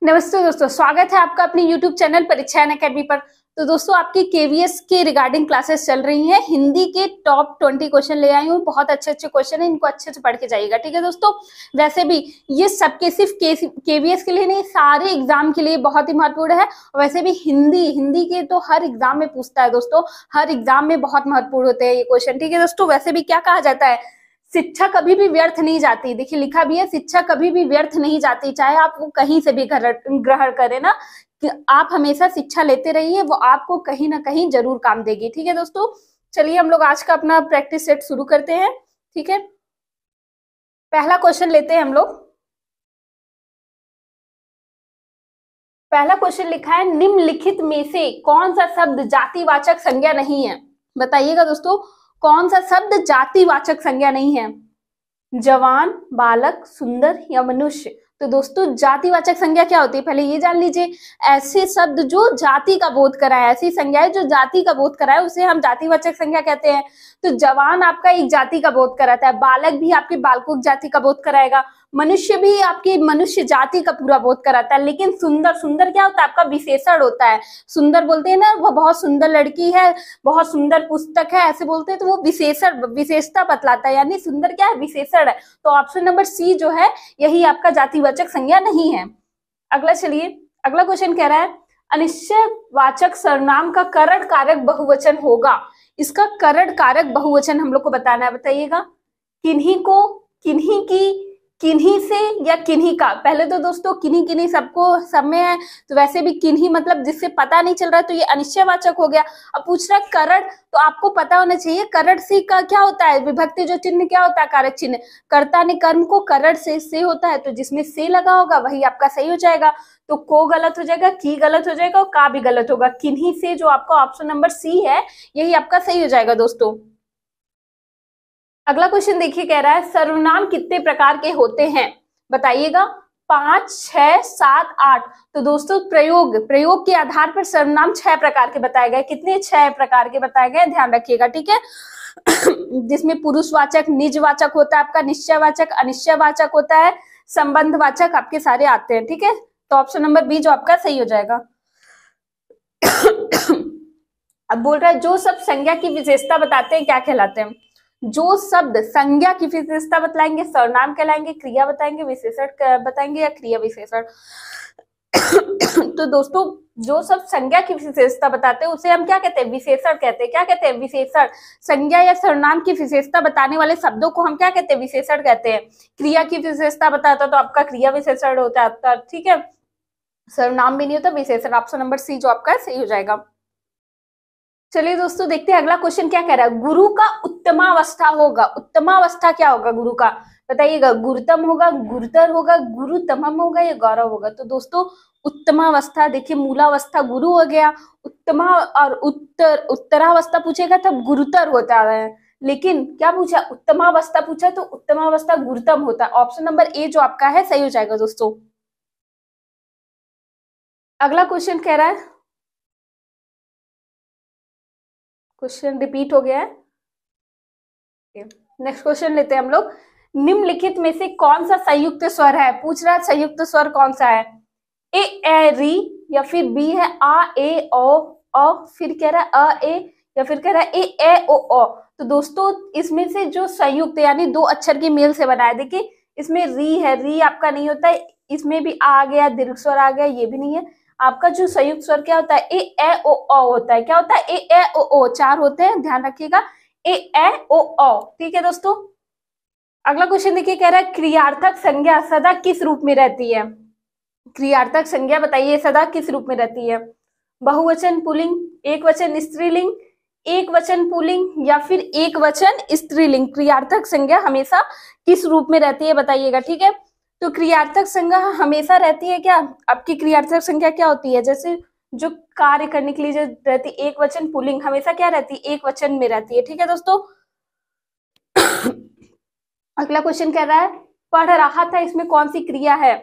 नमस्ते दोस्तों, स्वागत है आपका अपने YouTube चैनल परीक्षा अकेडमी पर। तो दोस्तों, आपकी केवीएस के रिगार्डिंग क्लासेस चल रही हैं। हिंदी के टॉप 20 क्वेश्चन ले आई हूँ। बहुत अच्छे अच्छे क्वेश्चन हैं, इनको अच्छे से पढ़ के जाइएगा, ठीक है दोस्तों। वैसे भी ये सबके सिर्फ केवीएस के लिए नहीं, सारे एग्जाम के लिए बहुत ही महत्वपूर्ण है। वैसे भी हिंदी के तो हर एग्जाम में पूछता है दोस्तों, हर एग्जाम में बहुत महत्वपूर्ण होते हैं ये क्वेश्चन, ठीक है दोस्तों। वैसे भी क्या कहा जाता है, शिक्षा कभी भी व्यर्थ नहीं जाती। देखिए लिखा भी है, शिक्षा कभी भी व्यर्थ नहीं जाती, चाहे आप वो कहीं से भी ग्रहण करें ना, कि आप हमेशा शिक्षा लेते रहिए, वो आपको कहीं ना कहीं जरूर काम देगी, ठीक है दोस्तों। चलिए हम लोग आज का अपना प्रैक्टिस सेट शुरू करते हैं, ठीक है। पहला क्वेश्चन लेते हैं हम लोग। पहला क्वेश्चन लिखा है, निम्नलिखित में से कौन सा शब्द जातिवाचक संज्ञा नहीं है। बताइएगा दोस्तों, कौन सा शब्द जातिवाचक संज्ञा नहीं है। जवान, बालक, सुंदर या मनुष्य। तो दोस्तों, जातिवाचक संज्ञा क्या होती है पहले ये जान लीजिए। ऐसे शब्द जो जाति का बोध कराए, ऐसी संज्ञाएं जो जाति का बोध कराए, उसे हम जातिवाचक संज्ञा कहते हैं। तो जवान आपका एक जाति का बोध कराता है, बालक भी आपकी बालकों जाति का बोध कराएगा, मनुष्य भी आपकी मनुष्य जाति का पूरा बोध कराता है। लेकिन सुंदर, सुंदर क्या होता है, आपका विशेषण होता है। सुंदर बोलते हैं ना, वो बहुत सुंदर लड़की है, बहुत सुंदर पुस्तक है, ऐसे बोलते हैं, तो वो विशेषण, विशेषता बतलाता है, यानी सुंदर क्या है, विशेषण है। तो ऑप्शन नंबर सी जो है, यही आपका जातिवाचक संज्ञा नहीं है। अगला चलिए, अगला क्वेश्चन कह रहा है, अनिश्चयवाचक सर्वनाम का करण कारक बहुवचन होगा। इसका करण कारक बहुवचन हम लोग को बताना है। बताइएगा, किन्हीं को, किन्हीं की, किन्हीं से या किन्हीं का। पहले तो दोस्तों किन्हीं किन्हीं सबको सब में है, तो वैसे भी किन्हीं मतलब जिससे पता नहीं चल रहा है, तो ये अनिश्चयवाचक हो गया। अब पूछ रहा है करण, तो आपको पता होना चाहिए करण से का क्या होता है, विभक्ति जो चिन्ह क्या होता है, कारक चिन्ह। कर्ता ने कर्म को करण से होता है, तो जिसमें से लगा होगा वही आपका सही हो जाएगा। तो को गलत हो जाएगा, की गलत हो जाएगा और का भी गलत होगा। किन्हीं से जो आपका ऑप्शन नंबर सी है, यही आपका सही हो जाएगा दोस्तों। अगला क्वेश्चन देखिए, कह रहा है सर्वनाम कितने प्रकार के होते हैं। बताइएगा, 5, 6, 7, 8। तो दोस्तों प्रयोग के आधार पर सर्वनाम 6 प्रकार के बताए गए। कितने? 6 प्रकार के बताए गए, ध्यान रखिएगा, ठीक है। जिसमें पुरुषवाचक, निजवाचक होता है आपका, निश्चयवाचक, अनिश्चयवाचक होता है, संबंधवाचक आपके सारे आते हैं, ठीक है। तो ऑप्शन नंबर बी जो आपका सही हो जाएगा। अब बोल रहा है, जो सब संज्ञा की विशेषता बताते हैं क्या कहलाते हैं। जो शब्द संज्ञा की विशेषता बतलाएंगे सर्वनाम कहलाएंगे, क्रिया बताएंगे विशेषण बताएंगे या क्रिया विशेषण। तो दोस्तों, जो सब संज्ञा की विशेषता बताते हैं उसे हम क्या कहते हैं, विशेषण कहते हैं। क्या कहते हैं, विशेषण। संज्ञा या सर्वनाम की विशेषता बताने वाले शब्दों को हम क्या कहते हैं, विशेषण कहते हैं। क्रिया की विशेषता बताता तो आपका क्रिया विशेषण होता है, ठीक है। सर्वनाम भी नहीं होता, विशेषण। ऑप्शन नंबर सी जो आपका सही हो जाएगा। चलिए दोस्तों, देखते हैं अगला क्वेश्चन क्या कह रहा है। गुरु का उत्तमावस्था होगा। उत्तमावस्था क्या होगा गुरु का, बताइएगा। गुरुतम होगा, गुरुतर होगा, गुरुतमम होगा या गौरव होगा। तो दोस्तों, उत्तमावस्था, देखिए मूलावस्था गुरु हो गया, उत्तमा और उत्तरावस्था पूछेगा तब गुरुतर होता है। लेकिन क्या पूछा, उत्तमावस्था पूछा, तो उत्तमावस्था गुरुतम होता है। ऑप्शन नंबर ए जो आपका है सही हो जाएगा दोस्तों। अगला क्वेश्चन कह रहा है, क्वेश्चन रिपीट हो गया है। नेक्स्ट क्वेश्चन लेते हैं हम लोग। निम्नलिखित में से कौन सा संयुक्त स्वर है। पूछ रहा है संयुक्त स्वर कौन सा है, ए री, या फिर बी है आ ए ओ, फिर कह रहा है अ ए, या फिर कह रहा है ए ओ। तो दोस्तों, इसमें से जो संयुक्त यानी 2 अक्षर की मेल से बना है, देखिए इसमें री है, री आपका नहीं होता है, इसमें भी आ गया, दीर्घ स्वर आ गया, ये भी नहीं है। आपका जो संयुक्त स्वर क्या होता है, ए ओ होता है। क्या होता है, ए ओ, 4 होते हैं, ध्यान रखिएगा, ए ओ, ठीक है दोस्तों। अगला क्वेश्चन देखिए, कह रहा है क्रियार्थक संज्ञा सदा किस रूप में रहती है। क्रियार्थक संज्ञा बताइए सदा किस रूप में रहती है। बहुवचन पुल्लिंग, एक वचन स्त्रीलिंग, एक वचन पुल्लिंग या फिर एक वचन स्त्रीलिंग। क्रियार्थक संज्ञा हमेशा किस रूप में रहती है बताइएगा, ठीक है। तो क्रियार्थक संज्ञा हमेशा रहती है क्या, आपकी क्रियार्थक संज्ञा क्या होती है, जैसे जो कार्य करने के लिए जो रहती है, एक वचन पुल्लिंग हमेशा क्या रहती है, एक वचन में रहती है, ठीक है दोस्तों। अगला क्वेश्चन कह रहा है, पढ़ रहा था, इसमें कौन सी क्रिया है।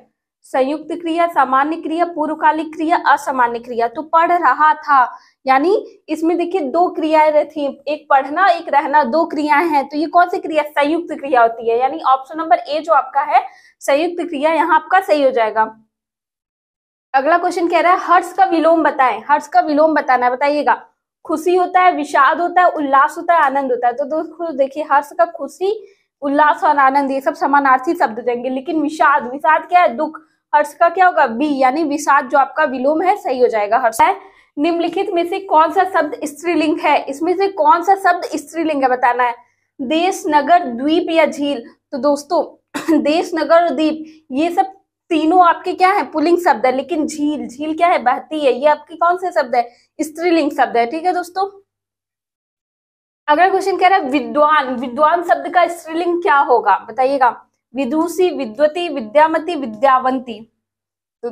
संयुक्त क्रिया, सामान्य क्रिया, पूर्वकालिक क्रिया, असामान्य क्रिया। तो पढ़ रहा था, यानी इसमें देखिए 2 क्रियाएं थी, एक पढ़ना एक रहना, 2 क्रियाएं हैं। तो ये कौन सी क्रिया, संयुक्त क्रिया होती है, यानी ऑप्शन नंबर ए जो आपका है संयुक्त क्रिया यहाँ आपका सही हो जाएगा। अगला क्वेश्चन कह रहा है हर्ष का विलोम बताएं, हर्ष का विलोम बताना है, बताइएगा। खुशी होता है, विषाद होता है, उल्लास होता है, आनंद होता है। तो दोस्तों देखिए हर्ष का खुशी, उल्लास और आनंद ये सब समानार्थी शब्द देंगे, लेकिन विषाद, विषाद क्या है, दुख। हर्ष का क्या होगा, बी, यानी विषाद जो आपका विलोम है सही हो जाएगा। हर्ष है। निम्नलिखित में से कौन सा शब्द स्त्रीलिंग है, इसमें से कौन सा शब्द स्त्रीलिंग है बताना है। देश, नगर, द्वीप या झील। तो दोस्तों देश, नगर और द्वीप ये सब तीनों आपके क्या है, पुल्लिंग शब्द है, लेकिन झील, झील क्या है, बहती है, ये आपकी कौन से शब्द है, स्त्रीलिंग शब्द है। ठीक है दोस्तों। अगला क्वेश्चन कह रहा है विद्वान, विद्वान शब्द का स्त्रीलिंग क्या होगा बताइएगा। विदुषी, विद्वती, विद्यामती, विद्यावंती। तो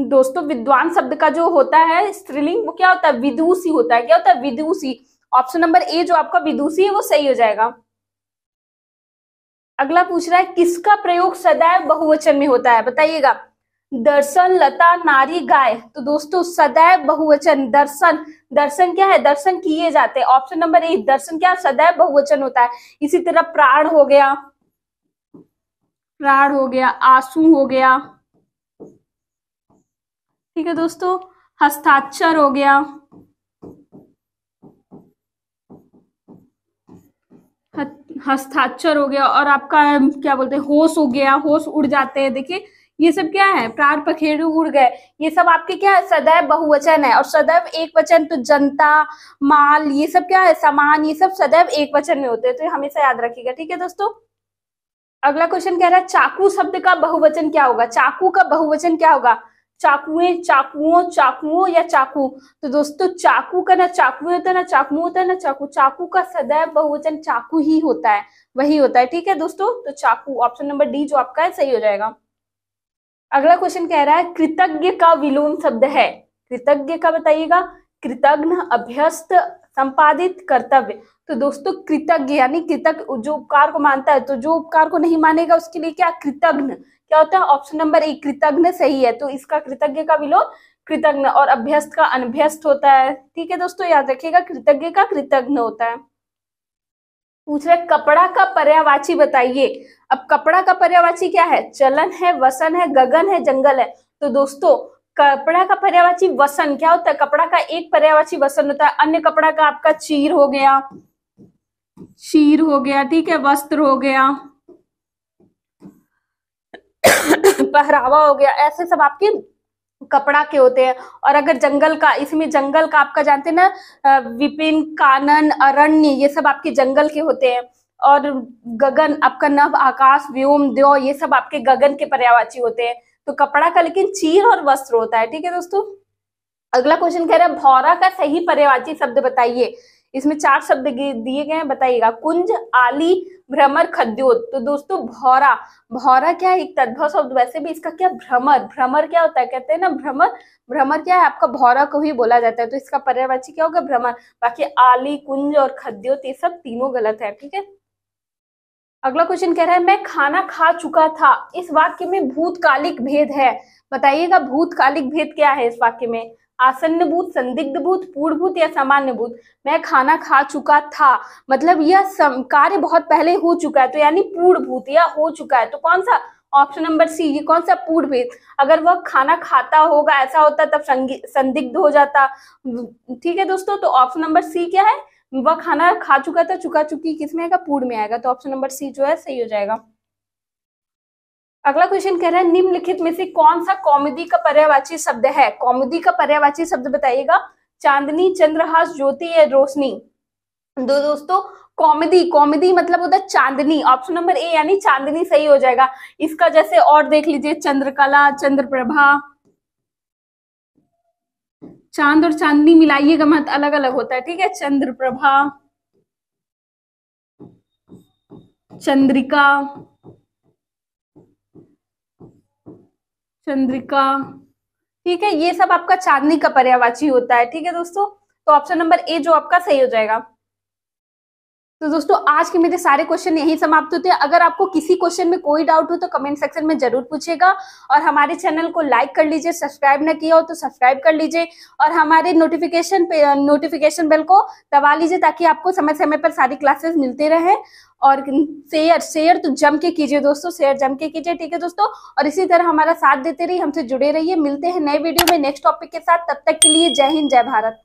दोस्तों विद्वान शब्द का जो होता है स्त्रीलिंग वो क्या होता है, विदुषी होता है। क्या होता है, विदुषी। ऑप्शन नंबर ए जो आपका विदुषी है वो सही हो जाएगा। अगला पूछ रहा है किसका प्रयोग सदैव बहुवचन में होता है बताइएगा। दर्शन, लता, नारी, गाय। तो दोस्तों सदैव बहुवचन, दर्शन, दर्शन क्या है, दर्शन किए जाते हैं। ऑप्शन नंबर ए दर्शन क्या सदैव बहुवचन होता है। इसी तरह प्राण हो गया, प्राण हो गया, आंसू हो गया, ठीक है दोस्तों। हस्ताक्षर हो गया, हस्ताक्षर हो गया, और आपका क्या बोलते हैं, होश हो गया, होश उड़ जाते हैं। देखिए ये सब क्या है, प्राण पखेरु उड़ गए, ये सब आपके क्या है, सदैव बहुवचन है। और सदैव एक वचन तो जनता, माल, ये सब क्या है, सामान, ये सब सदैव एक वचन में होते हैं। तो ये हमेशा याद रखिएगा। ठीक है दोस्तों। अगला क्वेश्चन कह रहा है चाकू शब्द का बहुवचन क्या होगा। चाकू का बहुवचन क्या होगा, चाकुएं, चाकुओं, चाकुओं या चाकू। तो दोस्तों चाकू का ना चाकू होता है, ना चाकू होता है, ना चाकू। चाकू का सदैव बहुवचन चाकू ही होता है, वही होता है। ठीक है दोस्तों। तो चाकू, ऑप्शन नंबर डी जो आपका है सही हो जाएगा। अगला क्वेश्चन कह रहा है कृतज्ञ का विलोम शब्द है। कृतज्ञ का बताइएगा। कृतघ्न, अभ्यस्त, संपादित, कर्तव्य। तो दोस्तों कृतज्ञ यानी कृतज्ञ जो उपकार को मानता है, तो जो उपकार को नहीं मानेगा उसके लिए क्या, कृतघ्न क्या होता है। ऑप्शन नंबर ए कृतघ्न सही है। तो इसका कृतज्ञ का विलोम कृतघ्न, और अभ्यस्त का अनभ्यस्त होता है। ठीक है दोस्तों, याद रखिएगा कृतज्ञ का कृतघ्न होता है। पूछ रहे कपड़ा का पर्यायवाची बताइए। अब कपड़ा का पर्यायवाची क्या है, चलन है, वसन है, गगन है, जंगल है। तो दोस्तों कपड़ा का पर्यायवाची वसन क्या होता है, कपड़ा का एक पर्यायवाची वसन होता है। अन्य कपड़ा का आपका चीर हो गया, शीर हो गया, ठीक है, वस्त्र हो गया, पहरावा हो गया, ऐसे सब आपके कपड़ा के होते हैं। और अगर जंगल का, इसमें जंगल का आपका जानते हैं ना, विपिन, कानन, अरण्य, ये सब आपके जंगल के होते हैं। और गगन आपका नभ, आकाश, व्योम, द्यो, ये सब आपके गगन के पर्यायवाची होते हैं। तो कपड़ा का लेकिन चीर और वस्त्र होता है। ठीक है दोस्तों। अगला क्वेश्चन कह रहा है भौरा का सही पर्यायवाची शब्द बताइए। इसमें 4 शब्द दिए गए हैं, बताइएगा। कुंज, आली, भ्रमर, खद्योत। तो दोस्तों भौरा, भौरा क्या है, एक तद्भव शब्द, वैसे भी इसका क्या, भ्रमर। भ्रमर क्या होता है, कहते हैं ना भ्रमर, भ्रमर क्या है आपका, भौरा को ही बोला जाता है। तो इसका पर्यायवाची क्या होगा, भ्रमर। बाकी आली, कुंज और खद्योत ये सब तीनों गलत है। ठीक है। अगला क्वेश्चन कह रहा है मैं खाना खा चुका था। इस वाक्य में भूतकालिक भेद है, बताइएगा भूतकालिक भेद क्या है इस वाक्य में। आसन्न भूत, संदिग्ध भूत, पूर्ण भूत या सामान्य भूत। मैं खाना खा चुका था मतलब यह कार्य बहुत पहले हो चुका है, तो यानी पूर्ण भूत या हो चुका है। तो कौन सा, ऑप्शन नंबर सी, ये कौन सा, पूर्ण भेद। अगर वह खाना खाता होगा ऐसा होता तब संदिग्ध हो जाता। ठीक है दोस्तों। तो ऑप्शन नंबर सी क्या है, वह खाना खा चुका था, चुका चुकी किसमें आएगा, पूर्ण में आएगा। तो ऑप्शन नंबर सी जो है सही हो जाएगा। अगला क्वेश्चन कह रहा है निम्नलिखित में से कौन सा कौमुदी का पर्यायवाची शब्द है। कौमुदी का पर्यायवाची शब्द बताइएगा। चांदनी, चंद्रहास, ज्योति या रोशनी। दोस्तों कौमुदी, कौमुदी मतलब होता है चांदनी। ऑप्शन नंबर ए यानी चांदनी सही हो जाएगा। इसका जैसे और देख लीजिए, चंद्रकला, चंद्रप्रभा, चांद और चांदनी मिलाइएगा मत, अलग अलग होता है। ठीक है। चंद्रप्रभा, चंद्रिका, चंद्रिका, ठीक है, ये सब आपका चांदनी का पर्यायवाची होता है। ठीक है दोस्तों। तो ऑप्शन नंबर ए जो आपका सही हो जाएगा। तो दोस्तों आज के मेरे सारे क्वेश्चन यही समाप्त होते हैं। अगर आपको किसी क्वेश्चन में कोई डाउट हो तो कमेंट सेक्शन में जरूर पूछिएगा, और हमारे चैनल को लाइक कर लीजिए, सब्सक्राइब ना किया हो तो सब्सक्राइब कर लीजिए, और हमारे नोटिफिकेशन बेल को दबा लीजिए ताकि आपको समय समय पर सारी क्लासेस मिलते रहे। और शेयर तो जम के कीजिए दोस्तों, शेयर जम के कीजिए, ठीक है दोस्तों। और इसी तरह हमारा साथ देते रहिए, हमसे जुड़े रहिए। मिलते हैं नए वीडियो में नेक्स्ट टॉपिक के साथ। तब तक के लिए जय हिंद, जय भारत।